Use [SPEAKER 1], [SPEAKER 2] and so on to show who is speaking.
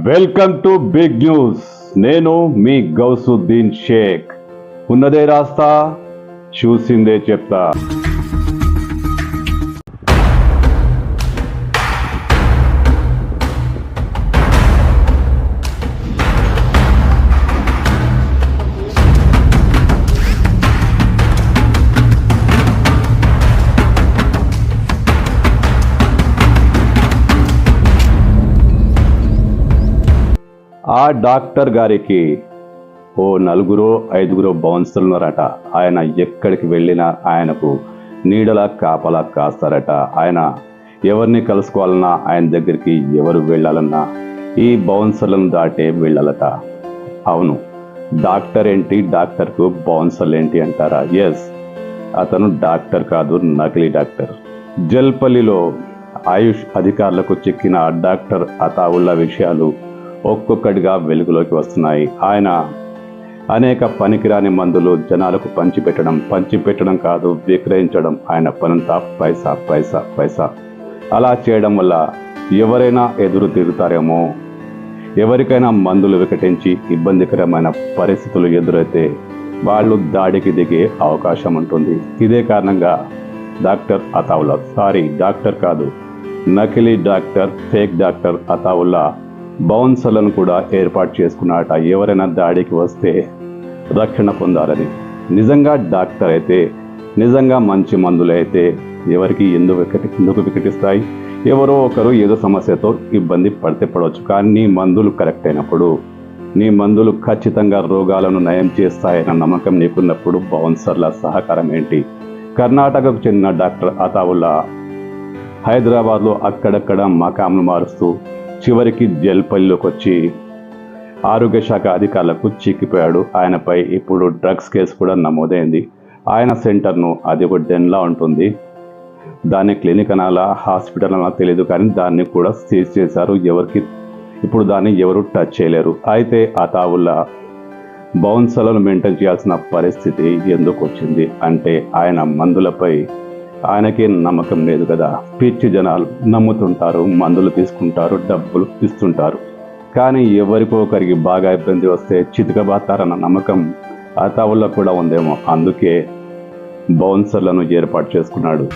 [SPEAKER 1] Welcome to big news. నేను మీ గౌసుద్దీన్ షేక్. ఉన్నదే రాస్తా, చూసిందే చెప్తా. ఆ డాక్టర్ గారికి ఓ 4-5 బౌన్సర్లు ఉన్నారట. ఆయన ఎక్కడికి వెళ్ళినా ఆయనకు నీడలా కాపలా కాస్తారట. ఆయన ఎవరిని కలుసుకోవాలన్నా, ఆయన దగ్గరికి ఎవరు వెళ్ళాలన్నా ఈ బౌన్సర్లను దాటే వెళ్ళాలట. అవును, డాక్టర్ ఏంటి, డాక్టర్కు బౌన్సర్లు ఏంటి అంటారా? ఎస్, అతను డాక్టర్ కాదు, నకిలీ డాక్టర్. జల్పల్లిలో ఆయుష్ అధికారులకు చిక్కిన డాక్టర్ అతావుల్లా విషయాలు ఒక్కొక్కటిగా వెలుగులోకి వస్తున్నాయి. ఆయన అనేక పనికిరాని మందులు జనాలకు పంచిపెట్టడం కాదు, విక్రయించడం ఆయన పనంతా పైసా పైసా పైసా. అలా చేయడం వల్ల ఎవరైనా ఎదురు తిరుగుతారేమో, ఎవరికైనా మందులు వికటించి ఇబ్బందికరమైన పరిస్థితులు ఎదురైతే వాళ్ళు దాడికి దిగే అవకాశం ఉంటుంది. ఇదే కారణంగా డాక్టర్ అతావుల్లా, డాక్టర్ కాదు, నకిలీ డాక్టర్, ఫేక్ డాక్టర్ అతావుల్లా బౌన్సర్లను కూడా ఏర్పాటు చేసుకున్నారట. ఎవరైనా దాడికి వస్తే రక్షణ పొందాలని. నిజంగా డాక్టర్ అయితే, నిజంగా మంచి మందులు అయితే ఎవరికి ఎందుకు వికటిస్తాయి? ఎవరో ఒకరు ఏదో సమస్యతో ఇబ్బంది పడవచ్చు. కానీ నీ మందులు కరెక్ట్ అయినప్పుడు, నీ మందులు ఖచ్చితంగా రోగాలను నయం చేస్తాయన్న నమ్మకం నీకున్నప్పుడు బౌన్సర్ల సహకారం ఏంటి? కర్ణాటకకు చెందిన డాక్టర్ అతావుల్లా హైదరాబాద్లో అక్కడక్కడ మకాంలు మారుస్తూ చివరికి జల్పల్లిలోకి వచ్చి ఆరోగ్య శాఖ అధికారులకు చిక్కిపోయాడు. ఆయనపై ఇప్పుడు డ్రగ్స్ కేసు కూడా నమోదైంది. ఆయన సెంటర్ను, అది ఒక డెన్లా ఉంటుంది, దాన్ని క్లినిక్ అనాలా, హాస్పిటల్ అనాలా తెలియదు, కానీ దాన్ని కూడా సీజ్ చేశారు. ఇప్పుడు దాన్ని ఎవరు టచ్ చేయలేరు. అయితే అతావుల్లా బౌన్సర్లను మెయింటైన్ చేయాల్సిన పరిస్థితి ఎందుకు వచ్చింది అంటే, ఆయన మందులపై ఆయనకే నమ్మకం లేదు కదా. పిచ్చి జనాలు నమ్ముతుంటారు, మందులు తీసుకుంటారు, డబ్బులు ఇస్తుంటారు. కానీ ఎవరికో ఒకరికి బాగా ఇబ్బంది వస్తే చితకబాతారన్న నమ్మకం అతావుల్లా కూడా ఉందేమో. అందుకే బౌన్సర్లను ఏర్పాటు చేసుకున్నాడు.